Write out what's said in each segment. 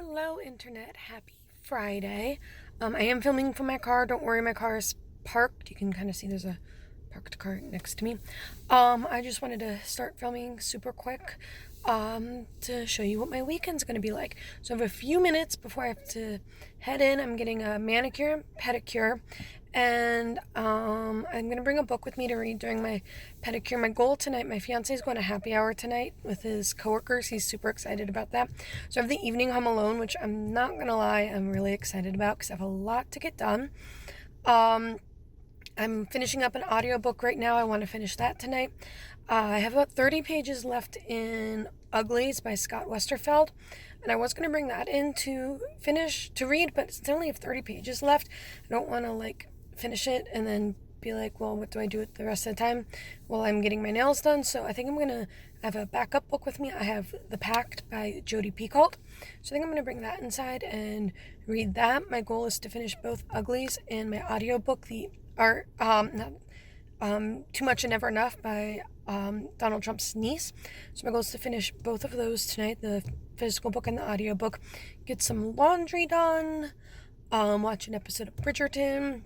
Hello, Internet. Happy Friday. I am filming from my car. Don't worry, my car is parked. You can kind of see there's a parked car next to me. I just wanted to start filming super quick to show you what my weekend's going to be like. So I have a few minutes before I have to head in. I'm getting a manicure and pedicure, and I'm going to bring a book with me to read during my pedicure. My goal tonight, my fiance is going to happy hour tonight with his coworkers. He's super excited about that. So I have the evening home alone, which I'm not going to lie, I'm really excited about because I have a lot to get done. I'm finishing up an audiobook right now. I want to finish that tonight. I have about 30 pages left in Uglies by Scott Westerfeld, and I was going to bring that in to read, but I only have 30 pages left. I don't want to finish it and then be like, well, what do I do with the rest of the time while I'm getting my nails done? So I think I'm going to have a backup book with me. I have The Pact by Jodi Picoult, so I think I'm going to bring that inside and read that. My goal is to finish both Uglies and my audiobook, the art, not Too Much and Never Enough by Donald Trump's niece. So my goal is to finish both of those tonight, the physical book and the audiobook, get some laundry done, watch an episode of Bridgerton,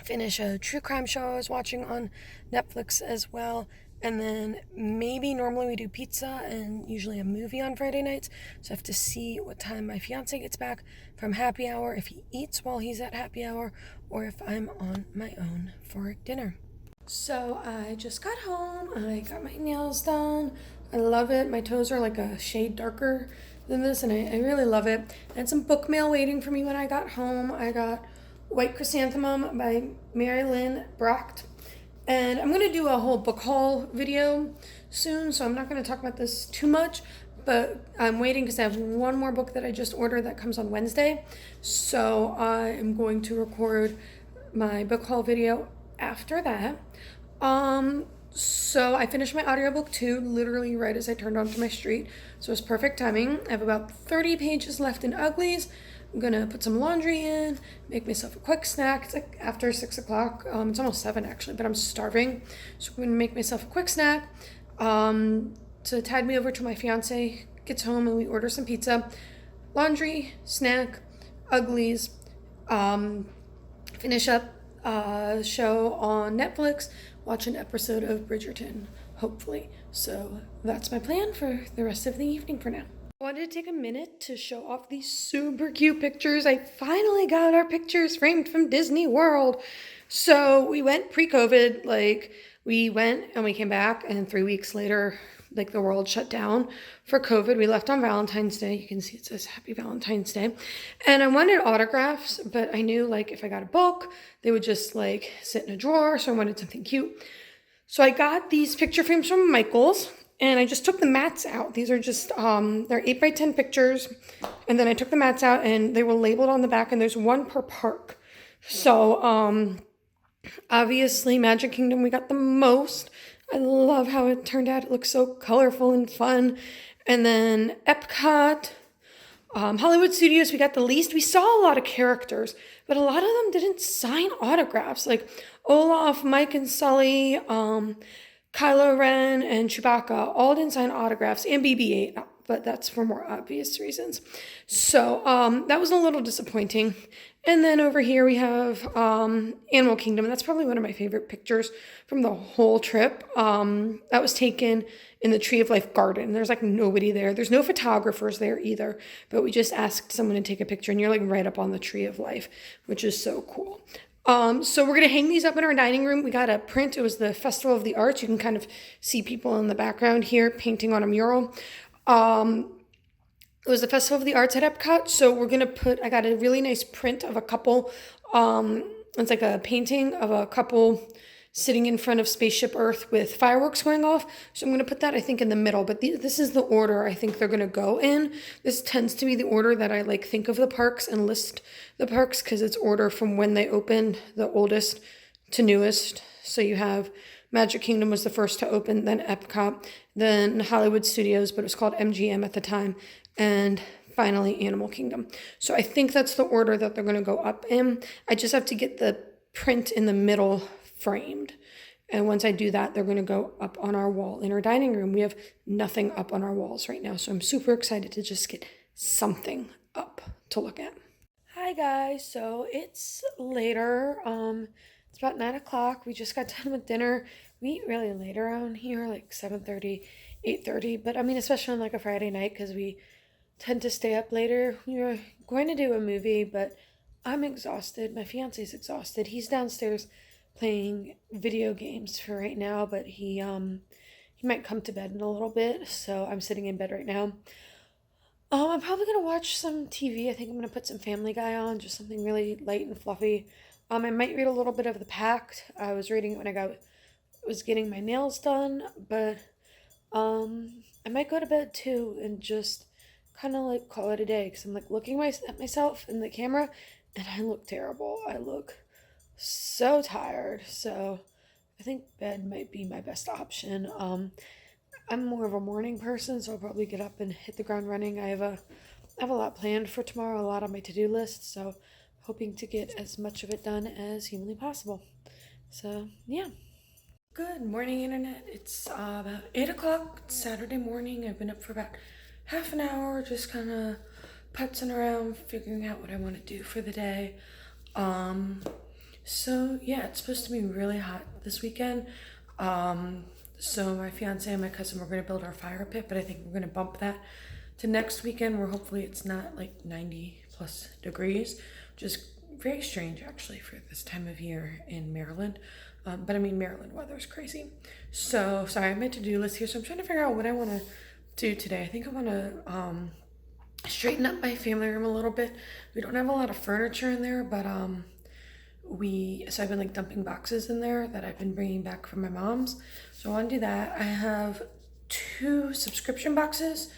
finish a true crime show I was watching on Netflix as well, and then maybe normally we do pizza and usually a movie on Friday nights, so I have to see what time my fiance gets back from happy hour, if he eats while he's at happy hour, or if I'm on my own for dinner. So I just got home, I got my nails done, I love it. My toes are like a shade darker than this, and I really love it. I had some book mail waiting for me when I got home. I got White Chrysanthemum by Mary Lynn Brocht, and I'm going to do a whole book haul video soon, so I'm not going to talk about this too much, but I'm waiting because I have one more book that I just ordered that comes on Wednesday, so I am going to record my book haul video after that. So I finished my audiobook too, literally right as I turned onto my street, so it's perfect timing. I have about 30 pages left in Uglies. I'm gonna put some laundry in, make myself a quick snack. It's like after 6 o'clock. It's almost 7 actually, but I'm starving. So I'm gonna make myself a quick snack to tide me over till my fiance gets home and we order some pizza. Laundry, snack, Uglies, finish up a show on Netflix, watch an episode of Bridgerton, hopefully. So that's my plan for the rest of the evening for now. I wanted to take a minute to show off these super cute pictures. I finally got our pictures framed from Disney World. So we went pre-COVID, we went and we came back, and 3 weeks later, the world shut down for COVID. We left on Valentine's Day. You can see it says Happy Valentine's Day. And I wanted autographs, but I knew if I got a book, they would just sit in a drawer. So I wanted something cute. So I got these picture frames from Michael's, and I just took the mats out. These are just, they're 8x10 pictures. And then I took the mats out and they were labeled on the back, and there's one per park. So, obviously Magic Kingdom, we got the most. I love how it turned out. It looks so colorful and fun. And then Epcot, Hollywood Studios, we got the least. We saw a lot of characters, but a lot of them didn't sign autographs. Like Olaf, Mike and Sully, Kylo Ren, and Chewbacca all didn't sign autographs, and BB-8, but that's for more obvious reasons. So that was a little disappointing. And then over here we have Animal Kingdom. That's probably one of my favorite pictures from the whole trip. That was taken in the Tree of Life garden. There's nobody there. There's no photographers there either, but we just asked someone to take a picture, and you're right up on the Tree of Life, which is so cool. So we're going to hang these up in our dining room. We got a print. It was the Festival of the Arts. You can kind of see people in the background here painting on a mural. It was the Festival of the Arts at Epcot, so we're going to I got a really nice print of a couple, it's like a painting of a couple sitting in front of Spaceship Earth with fireworks going off, so I'm going to put that, I think, in the middle, but this is the order I think they're going to go in. This tends to be the order that I think of the parks and list the parks, because it's order from when they opened, the oldest to newest. So you have Magic Kingdom was the first to open, then Epcot, then Hollywood Studios, but it was called MGM at the time, and finally Animal Kingdom. So I think that's the order that they're going to go up in. I just have to get the print in the middle framed. And once I do that, they're going to go up on our wall in our dining room. We have nothing up on our walls right now, so I'm super excited to just get something up. to look at. Hi guys, so it's later. It's about 9 o'clock. We just got done with dinner. We eat really late around here, like 7:30, 8:30. But I mean, especially on like a Friday night, because we tend to stay up later. We were going to do a movie, but I'm exhausted. My fiance's exhausted. He's downstairs playing video games for right now, but he might come to bed in a little bit, so I'm sitting in bed right now. I'm probably gonna watch some TV. I think I'm gonna put some Family Guy on, just something really light and fluffy. I might read a little bit of The Pact. I was reading it when was getting my nails done, but I might go to bed too and just kind of like call it a day because I'm like looking at myself in the camera and I look terrible. I look so tired. So I think bed might be my best option. I'm more of a morning person, so I'll probably get up and hit the ground running. I have a lot planned for tomorrow, a lot on my to-do list, so hoping to get as much of it done as humanly possible. So, yeah. Good morning, Internet. It's about 8 o'clock. It's Saturday morning. I've been up for about half an hour, just kind of putzing around, figuring out what I want to do for the day. So, yeah, it's supposed to be really hot this weekend. So my fiance and my cousin were going to build our fire pit, but I think we're going to bump that to next weekend where hopefully it's not like 90 plus degrees, which is very strange actually for this time of year in Maryland. But I mean, Maryland weather is crazy. So, sorry, I have my to-do list here. So I'm trying to figure out what I want to do today. I think I want to straighten up my family room a little bit. We don't have a lot of furniture in there, but so I've been like dumping boxes in there that I've been bringing back from my mom's. So I want to do that. I have 2 subscription boxes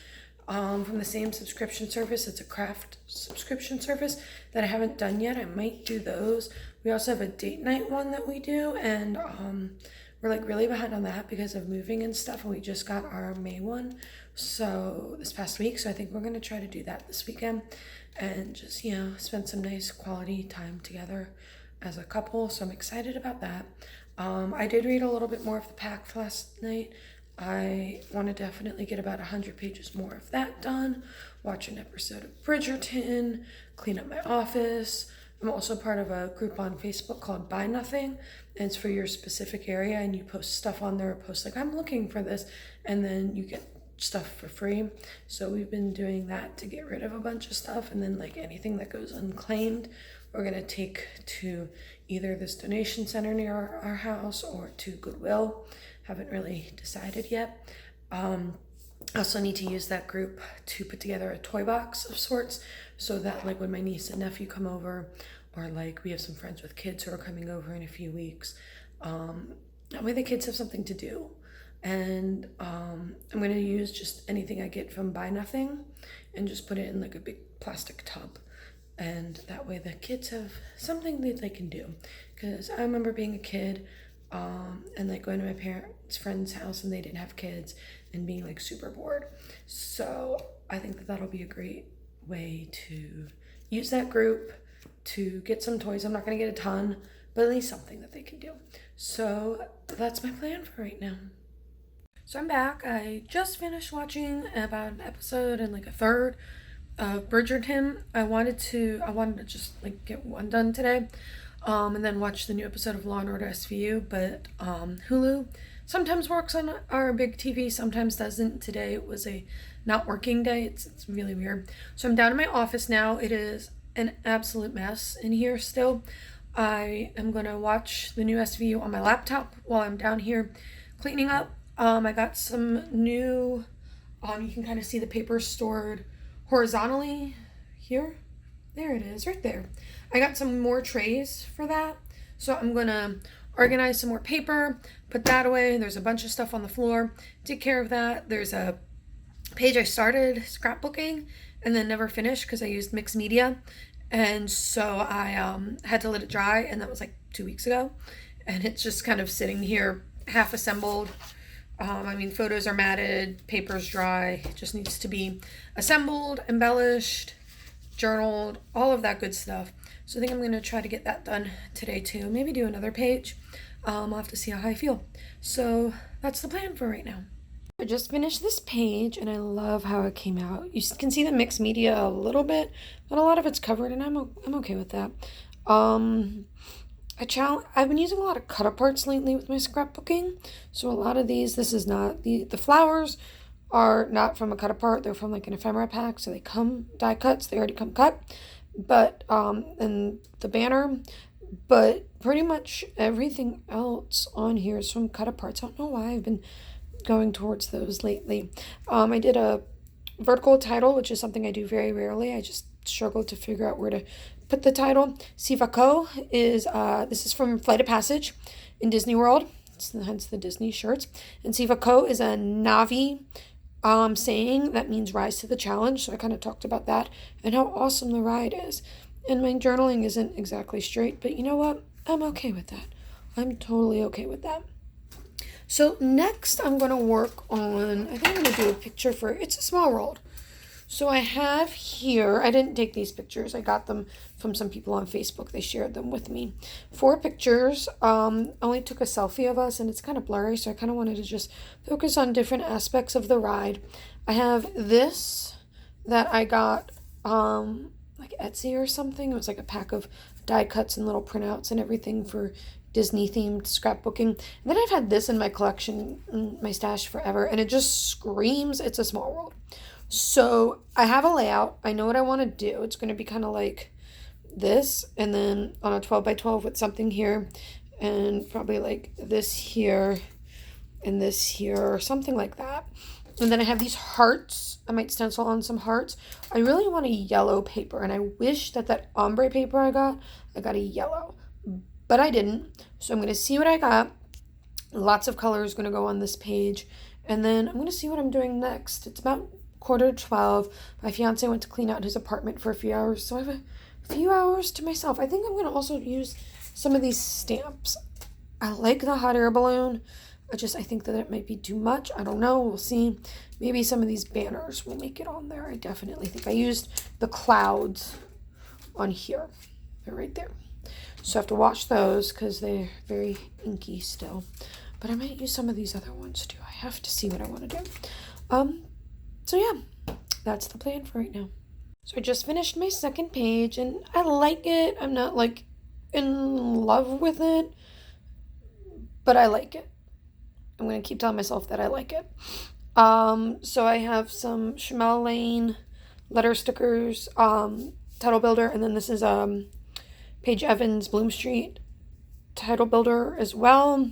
from the same subscription service. It's a craft subscription service that I haven't done yet. I might do those. We also have a date night one that we do, and we're like really behind on that because of moving and stuff, and we just got our May one so this past week. So I think we're going to try to do that this weekend and just, spend some nice quality time together as a couple. So I'm excited about that. I did read a little bit more of The Pact last night. I want to definitely get about 100 pages more of that done, watch an episode of Bridgerton, clean up my office. I'm also part of a group on Facebook called Buy Nothing, and it's for your specific area, and you post stuff on there, post like, I'm looking for this, and then you get stuff for free. So we've been doing that to get rid of a bunch of stuff, and then like anything that goes unclaimed, we're gonna take to either this donation center near our house or to Goodwill. Haven't really decided yet. I also need to use that group to put together a toy box of sorts so that like when my niece and nephew come over, or like we have some friends with kids who are coming over in a few weeks, that way the kids have something to do. And I'm going to use just anything I get from Buy Nothing and just put it in like a big plastic tub. And that way the kids have something that they can do. Because I remember being a kid and like going to my parents' friend's house and they didn't have kids and being like super bored. So I think that that'll be a great way to use that group to get some toys. I'm not going to get a ton, but at least something that they can do. So that's my plan for right now. So I'm back. I just finished watching about an episode and like a third of Bridgerton. I wanted to just like get one done today, and then watch the new episode of Law and Order SVU. But Hulu sometimes works on our big TV, sometimes doesn't. Today it was a not working day. It's really weird. So I'm down in my office now. It is an absolute mess in here still. I am gonna watch the new SVU on my laptop while I'm down here cleaning up. I got some new, you can kind of see the paper stored horizontally here. There it is, right there. I got some more trays for that. So I'm gonna organize some more paper, put that away. There's a bunch of stuff on the floor. Take care of that. There's a page I started scrapbooking and then never finished because I used mixed media. And so I had to let it dry, and that was like 2 weeks ago. And it's just kind of sitting here half assembled. Photos are matted, paper's dry, it just needs to be assembled, embellished, journaled, all of that good stuff. So I think I'm going to try to get that done today too. Maybe do another page. I'll have to see how I feel. So that's the plan for right now. I just finished this page and I love how it came out. You can see the mixed media a little bit, but a lot of it's covered and I'm okay with that. I've been using a lot of cut aparts lately with my scrapbooking. So a lot of these, this is not, the flowers are not from a cut apart. They're from like an ephemera pack. So they come die cuts. They already come cut. But, and the banner, but pretty much everything else on here is from cut aparts. I don't know why I've been going towards those lately. I did a vertical title, which is something I do very rarely. I just struggle to figure out where to put the title. Sivako is, this is from Flight of Passage in Disney World. Hence the Disney shirts. And Sivako is a Navi saying that means rise to the challenge. So I kind of talked about that and how awesome the ride is. And my journaling isn't exactly straight, but you know what? I'm okay with that. I'm totally okay with that. So next I'm going to work on, I think I'm going to do a picture for, it's a small world. So I have here, I didn't take these pictures. I got them from some people on Facebook. They shared them with me. 4 pictures. Only took a selfie of us and it's kind of blurry. So I kind of wanted to just focus on different aspects of the ride. I have this that I got like Etsy or something. It was like a pack of die cuts and little printouts and everything for Disney themed scrapbooking. And then I've had this in my collection, in my stash forever, and it just screams it's a small world. So I have a layout. I know what I want to do. It's going to be kind of like this, and then on a 12 by 12 with something here, and probably like this here and this here or something like that. And then I have these hearts. I might stencil on some hearts. I really want a yellow paper, and I wish that ombre paper I got a yellow, but I didn't. So I'm going to see what I got. Lots of colors going to go on this page, and then I'm going to see what I'm doing next. It's about 11:45. My fiance went to clean out his apartment for a few hours, so I have a few hours to myself. I think I'm going to also use some of these stamps. I like the hot air balloon. I think that it might be too much. I don't know. We'll see. Maybe some of these banners will make it on there. I definitely think I used the clouds on here. They're right there. So I have to wash those because they're very inky still. But I might use some of these other ones too. I have to see what I want to do. So yeah, that's the plan for right now. So I just finished my second page and I like it. I'm not like in love with it, but I like it. I'm going to keep telling myself that I like it. So I have some Shamel Lane letter stickers, title builder, and then this is Paige Evans Bloom Street title builder as well.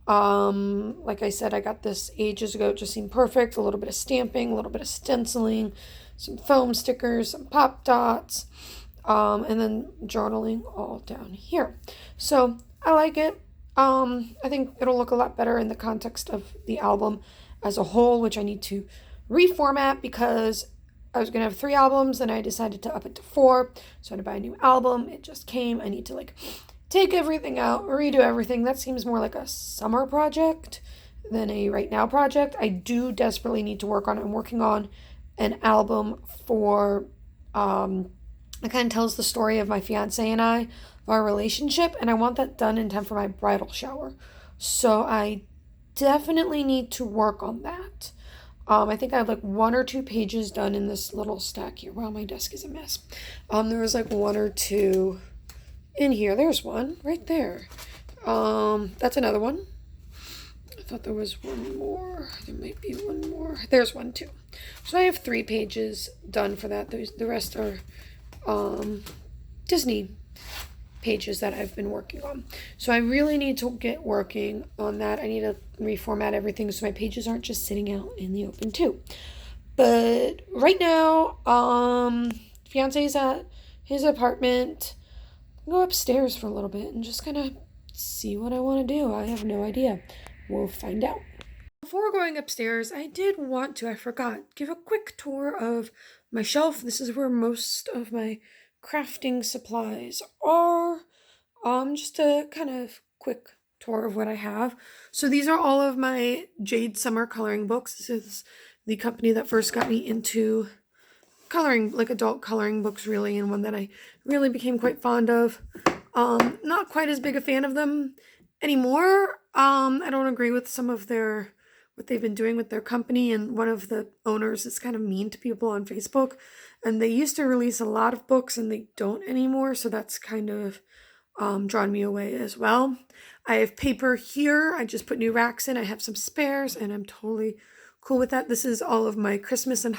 Like I said, I got this ages ago. It just seemed perfect. A little bit of stamping, a little bit of stenciling, some foam stickers, some pop dots, and then journaling all down here. So I like it. I think it'll look a lot better in the context of the album as a whole, which I need to reformat because I was going to have 3 albums and I decided to up it to 4. So I had to buy a new album. It just came. I need to take everything out, redo everything. That seems more like a summer project than a right now project. I do desperately need to work on it. I'm working on an album for, it kind of tells the story of my fiance and I, our relationship, and I want that done in time for my bridal shower. So I definitely need to work on that. I think I have 1 or 2 pages done in this little stack here. Wow, my desk is a mess. There was 1 or 2 in here. There's one right there. That's another one. I thought there was one more. There might be one more. There's one too. So I have 3 pages done for that. The rest are Disney pages that I've been working on. So I really need to get working on that. I need to reformat everything so my pages aren't just sitting out in the open too. But right now, fiance's at his apartment. Go upstairs for a little bit and just kind of see what I want to do. I have no idea. We'll find out. Before going upstairs, I did want to, I forgot, give a quick tour of my shelf. This is where most of my crafting supplies are. Just a kind of quick tour of what I have. So these are all of my Jade Summer coloring books. This is the company that first got me into coloring, adult coloring books really, and one that I really became quite fond of. Not quite as big a fan of them anymore. I don't agree with some of their what they've been doing with their company, and one of the owners is kind of mean to people on Facebook, and they used to release a lot of books and they don't anymore, so that's kind of drawn me away as well. I have paper here. I just put new racks in. I have some spares and I'm totally cool with that. This is all of my Christmas and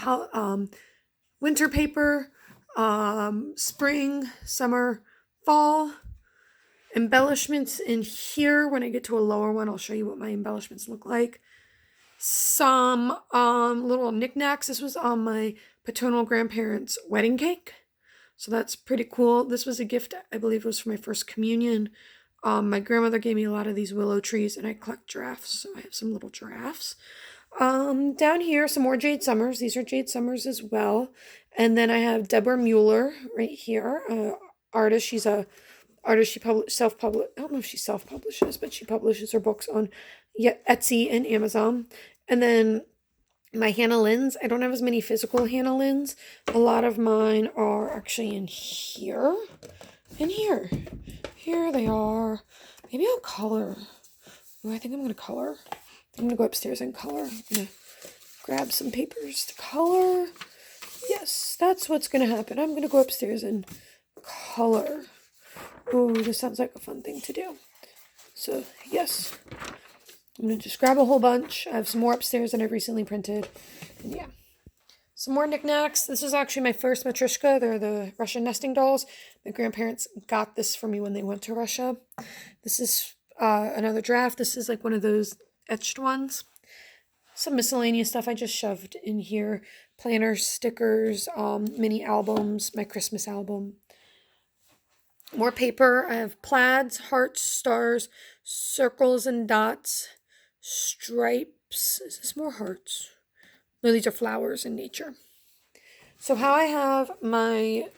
winter paper, spring, summer, fall embellishments in here. When I get to a lower one, I'll show you what my embellishments look like. Some little knickknacks. This was on my paternal grandparents' wedding cake, so that's pretty cool. This was a gift, I believe it was for my first communion. My grandmother gave me a lot of these willow trees, and I collect giraffes, so I have some little giraffes. Down here, some more Jade Summers. These are Jade Summers as well. And then I have Deborah Mueller right here, artist. She's a artist. She self-publish. I don't know if she self-publishes, but she publishes her books on Etsy and Amazon. And then my Hannah Lynn's. I don't have as many physical Hannah Lynn's. A lot of mine are actually in here. In here. Here they are. Maybe I'll color. Oh, I think I'm going to color. I'm going to go upstairs and color. I'm going to grab some papers to color. Yes, that's what's going to happen. I'm going to go upstairs and color. Oh, this sounds like a fun thing to do. So, yes. I'm going to just grab a whole bunch. I have some more upstairs that I've recently printed. And yeah. Some more knickknacks. This is actually my first matryoshka. They're the Russian nesting dolls. My grandparents got this for me when they went to Russia. This is another draft. This is like one of those etched ones. Some miscellaneous stuff I just shoved in here. Planners, stickers, mini albums, my Christmas album. More paper. I have plaids, hearts, stars, circles and dots, stripes. Is this more hearts? No, these are flowers in nature. So how I have my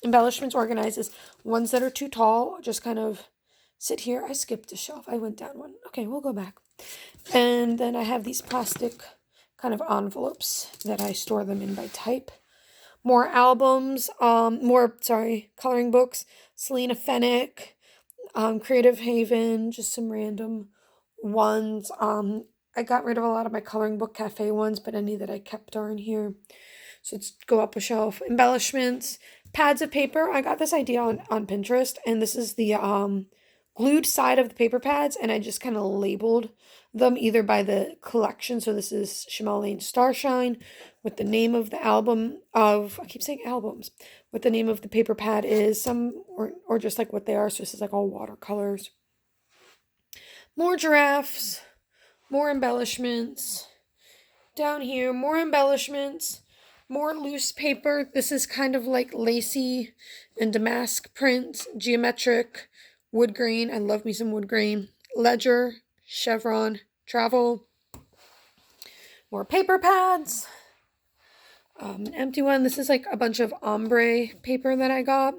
embellishments organized is ones that are too tall, just kind of sit here. I skipped a shelf. I went down one. Okay, we'll go back. And then I have these plastic kind of envelopes that I store them in by type. More albums, coloring books, Selena Fennick, Creative Haven, just some random ones. I got rid of a lot of my coloring book cafe ones, but any that I kept are in here. So let's go up a shelf. Embellishments, pads of paper. I got this idea on Pinterest, and this is the glued side of the paper pads, and I just kind of labeled them either by the collection. So this is Shimelle Lane Starshine with the name of the album of, I keep saying albums, what the name of the paper pad is, or just like what they are. So this is like all watercolors. More giraffes, more embellishments. Down here, more embellishments, more loose paper. This is kind of like lacy and damask print, geometric, wood grain. I love me some wood grain. Ledger, chevron, travel. More paper pads. An empty one. This is like a bunch of ombre paper that I got.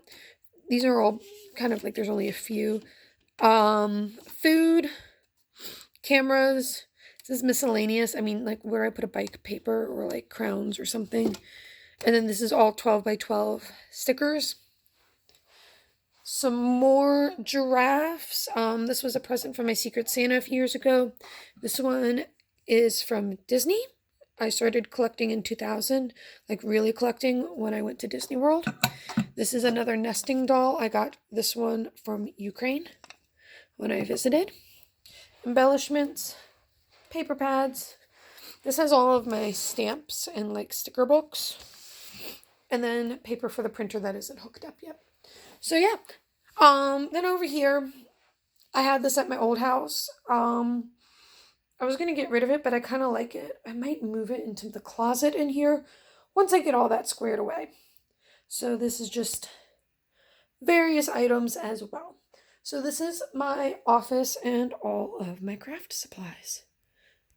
These are all kind of like, there's only a few. Food, cameras. This is miscellaneous. I mean, like where I put a bike paper or like crowns or something. And then this is all 12 by 12 stickers. Some more giraffes. This was a present from my Secret Santa a few years ago. This one is from Disney. I started collecting in 2000, like really collecting when I went to Disney World. This is another nesting doll. I got this one from Ukraine when I visited. Embellishments, paper pads. This has all of my stamps and like sticker books. And then paper for the printer that isn't hooked up yet. So yeah. Then over here, I had this at my old house. I was going to get rid of it, but I kind of like it. I might move it into the closet in here once I get all that squared away. So this is just various items as well. So this is my office and all of my craft supplies.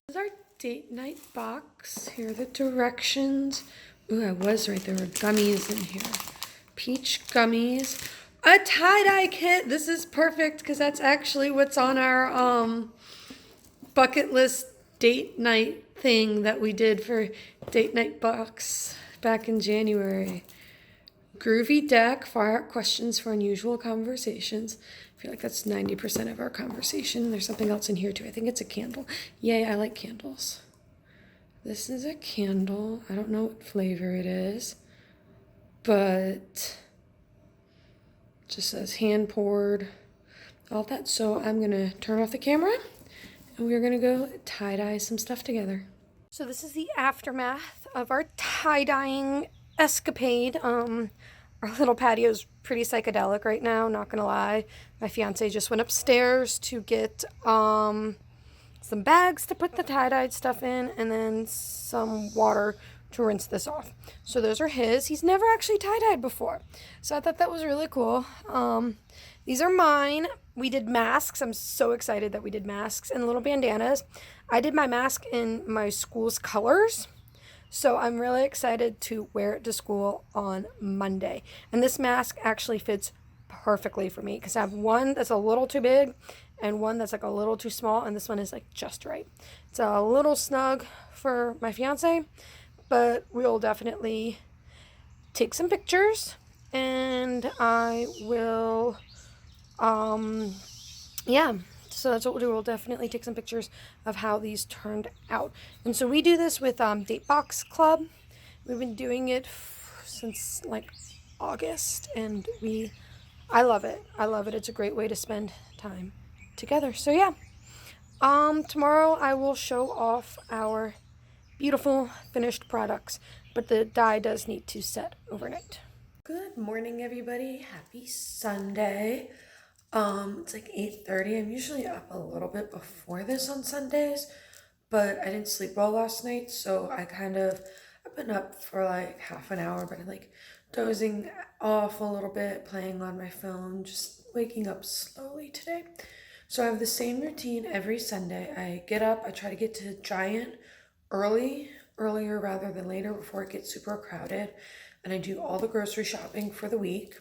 This is our date night box. Here are the directions. Ooh, I was right. There were gummies in here. Peach gummies. A tie-dye kit. This is perfect because that's actually what's on our bucket list date night thing that we did for date night box back in January. Groovy deck, fire out questions for unusual conversations. I feel like that's 90% of our conversation. There's something else in here too. I think it's a candle. Yay, I like candles. This is a candle. I don't know what flavor it is, but it just says hand poured, all that. So I'm gonna turn off the camera and we're gonna go tie-dye some stuff together. So this is the aftermath of our tie-dyeing escapade. Our little patio's pretty psychedelic right now, not gonna lie. My fiance just went upstairs to get some bags to put the tie-dyed stuff in and then some water to rinse this off. So those are his. He's never actually tie-dyed before, so I thought that was really cool. These are mine. We did masks. I'm so excited that we did masks and little bandanas. I did my mask in my school's colors, so I'm really excited to wear it to school on Monday. And this mask actually fits perfectly for me because I have one that's a little too big and one that's like a little too small, and this one is like just right. It's a little snug for my fiance, but we'll definitely take some pictures and I will, yeah. So that's what we'll do. We'll definitely take some pictures of how these turned out. And so we do this with Date Box Club. We've been doing it since like August, and I love it. I love it. It's a great way to spend time together. So yeah, tomorrow I will show off our beautiful finished products, but the dye does need to set overnight. Good morning, everybody. Happy Sunday. It's like 8:30. I'm usually up a little bit before this on Sundays, but I didn't sleep well last night, so I've been up for like half an hour, but I'm like dozing off a little bit, playing on my phone, just waking up slowly today. So I have the same routine every Sunday. I get up, I try to get to Giant earlier rather than later before it gets super crowded, and I do all the grocery shopping for the week.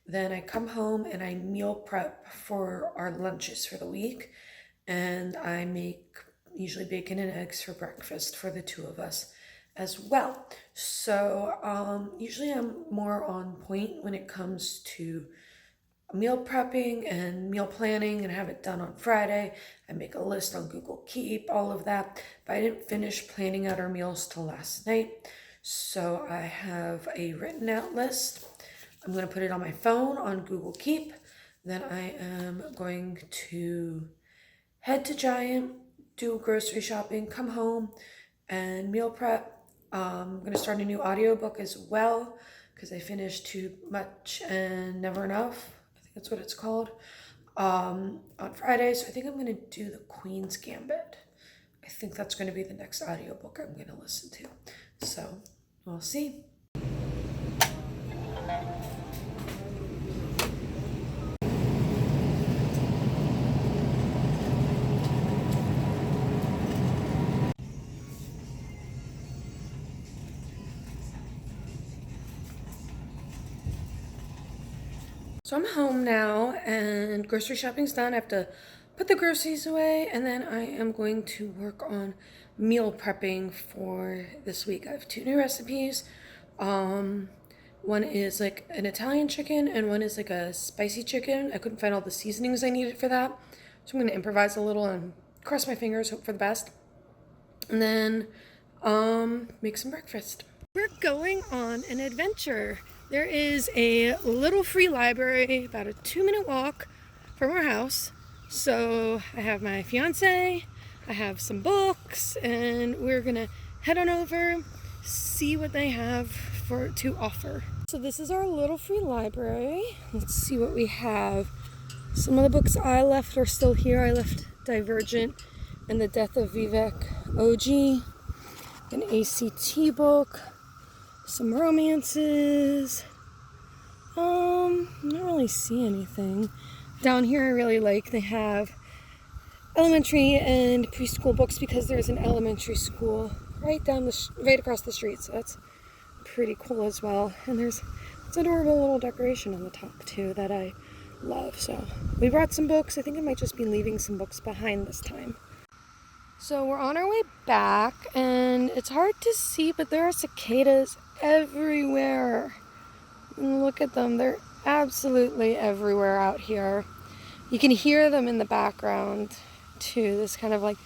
Then I come home and I meal prep for our lunches for the week, and I make usually bacon and eggs for breakfast for the two of us as well. So usually I'm more on point when it comes to meal prepping and meal planning and have it done on Friday. I make a list on Google Keep, all of that, but I didn't finish planning out our meals till last night. So I have a written out list. I'm going to put it on my phone on Google Keep. Then I am going to head to Giant, do grocery shopping, come home, and meal prep. I'm going to start a new audiobook as well because I finished Too Much and Never Enough. I think that's what it's called. On Friday. So I think I'm going to do The Queen's Gambit. I think that's going to be the next audiobook I'm going to listen to. So we'll see. So I'm home now and grocery shopping's done. I have to put the groceries away, and then I am going to work on meal prepping for this week. I have two new recipes. One is like an Italian chicken and one is like a spicy chicken. I couldn't find all the seasonings I needed for that, so I'm going to improvise a little and cross my fingers, hope for the best, and then make some breakfast. We're going on an adventure. There is a little free library about a 2-minute walk from our house. So I have my fiance, I have some books, and we're gonna head on over, see what they have to offer. So this is our little free library. Let's see what we have. Some of the books I left are still here. I left Divergent and The Death of Vivek OG, an ACT book, some romances. I don't really see anything. Down here I really like they have elementary and preschool books because there's an elementary school right across the street, so that's pretty cool as well. And there's this adorable little decoration on the top too that I love. So we brought some books. I think I might just be leaving some books behind this time. So we're on our way back, and it's hard to see, but there are cicadas everywhere. And look at them, they're absolutely everywhere out here. You can hear them in the background too, this kind of like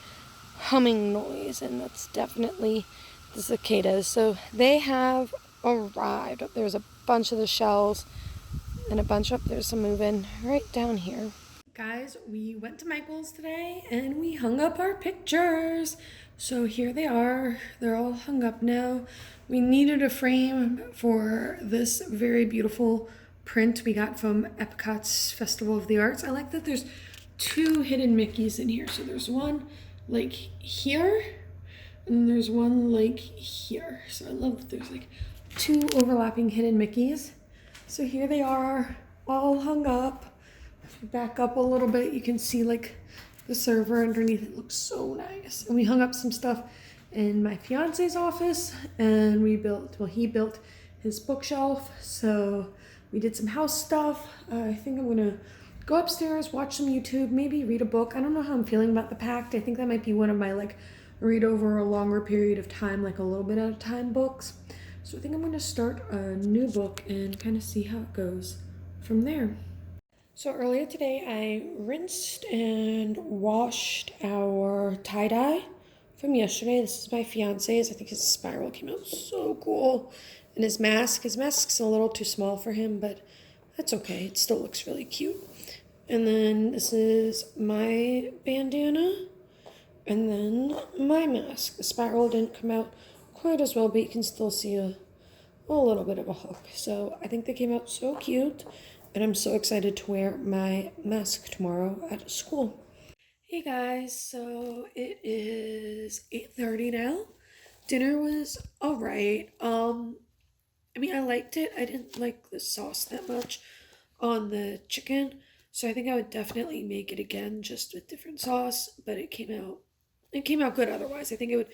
humming noise, and that's definitely the cicadas. So they have arrived. There's a bunch of the shells and a bunch up there's some moving right down here. Guys, we went to Michael's today and we hung up our pictures. So here they are. They're all hung up now. We needed a frame for this very beautiful print we got from Epcot's Festival of the Arts. I like that there's two hidden Mickeys in here. So there's one like here and there's one like here. So I love that there's like two overlapping hidden Mickeys. So here they are, all hung up. If you back up a little bit, you can see like the server underneath. It looks so nice. And we hung up some stuff in my fiance's office, and he built his bookshelf. So we did some house stuff. I think I'm gonna go upstairs, watch some YouTube, maybe read a book. I don't know how I'm feeling about the Pact. I think that might be one of my like read over a longer period of time, like a little bit at a time books. So I think I'm gonna start a new book and kind of see how it goes from there. So earlier today, I rinsed and washed our tie-dye from yesterday. This is my fiance's. I think his spiral came out so cool. And his mask's a little too small for him, but that's okay. It still looks really cute. And then this is my bandana. And then my mask. The spiral didn't come out quite as well, but you can still see a little bit of a hook. So I think they came out so cute, and I'm so excited to wear my mask tomorrow at school. Hey guys, so it is 8:30 now. Dinner was all right. I mean, I liked it. I didn't like the sauce that much on the chicken, so I think I would definitely make it again just with different sauce, but it came out good otherwise. I think I would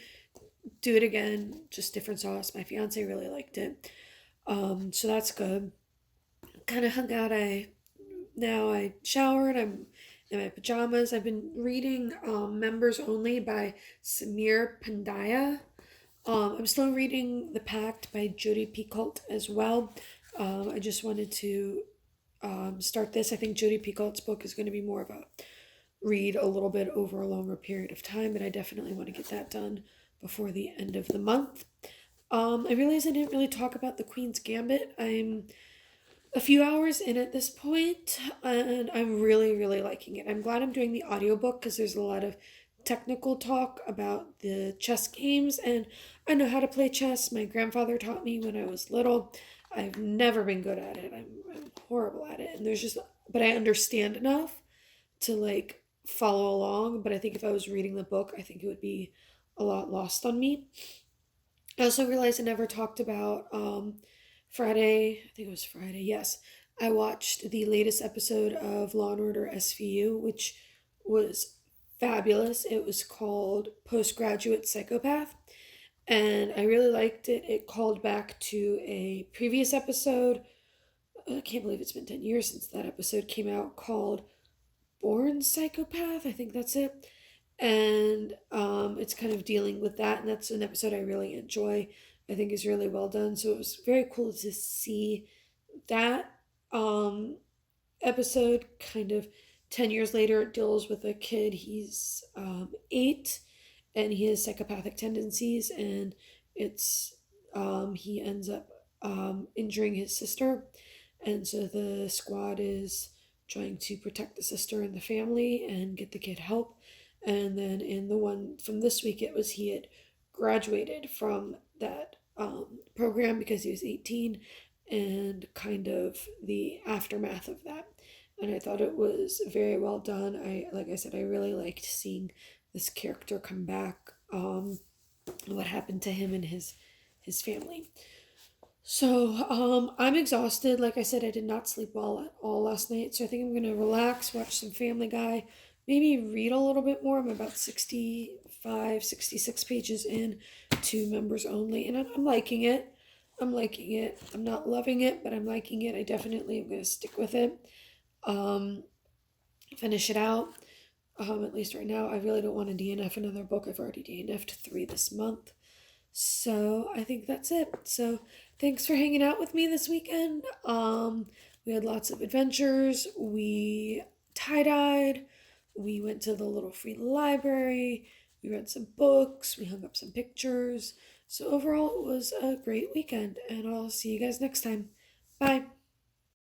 do it again, just different sauce. My fiance really liked it. So that's good. Kind of hung out. I showered. I'm in my pajamas. I've been reading Members Only by Samir Pandaya. I'm still reading The Pact by Jodi Picoult as well. I just wanted to start this. I think Jodi Picoult's book is going to be more of a read a little bit over a longer period of time, but I definitely want to get that done before the end of the month. I realized I didn't really talk about The Queen's Gambit. I'm a few hours in at this point, and I'm really, really liking it. I'm glad I'm doing the audiobook because there's a lot of technical talk about the chess games, and I know how to play chess. My grandfather taught me when I was little. I've never been good at it. I'm horrible at it, and but I understand enough to like follow along. But I think if I was reading the book, I think it would be a lot lost on me. I also realized I never talked about Friday. I think it was Friday. Yes, I watched the latest episode of Law and Order SVU, which was fabulous. It was called Postgraduate Psychopath, and I really liked it. It called back to a previous episode. I can't believe it's been 10 years since that episode came out, called Born Psychopath. I think that's it. And it's kind of dealing with that, and that's an episode I really enjoy. I think is really well done. So it was very cool to see that episode kind of 10 years later. It deals with a kid. He's 8, and he has psychopathic tendencies, and it's he ends up injuring his sister, and so the squad is trying to protect the sister and the family and get the kid help. And then in the one from this week, it was he had graduated from that program because he was 18, and kind of the aftermath of that. And I thought it was very well done. Like I said, I really liked seeing this character come back, what happened to him and his family. So I'm exhausted. Like I said, I did not sleep well at all last night. So I think I'm gonna relax, watch some Family Guy, maybe read a little bit more. I'm about 65, 66 pages in to Members Only, and I'm liking it. I'm liking it. I'm not loving it, but I'm liking it. I definitely am gonna stick with it. Um, Finish it out. At least right now, I really don't want to DNF another book. I've already DNF'd 3 this month. So I think that's it. So thanks for hanging out with me this weekend. We had lots of adventures. We tie-dyed. We went to the little free library. We read some books. We hung up some pictures. So overall, it was a great weekend, and I'll see you guys next time. Bye.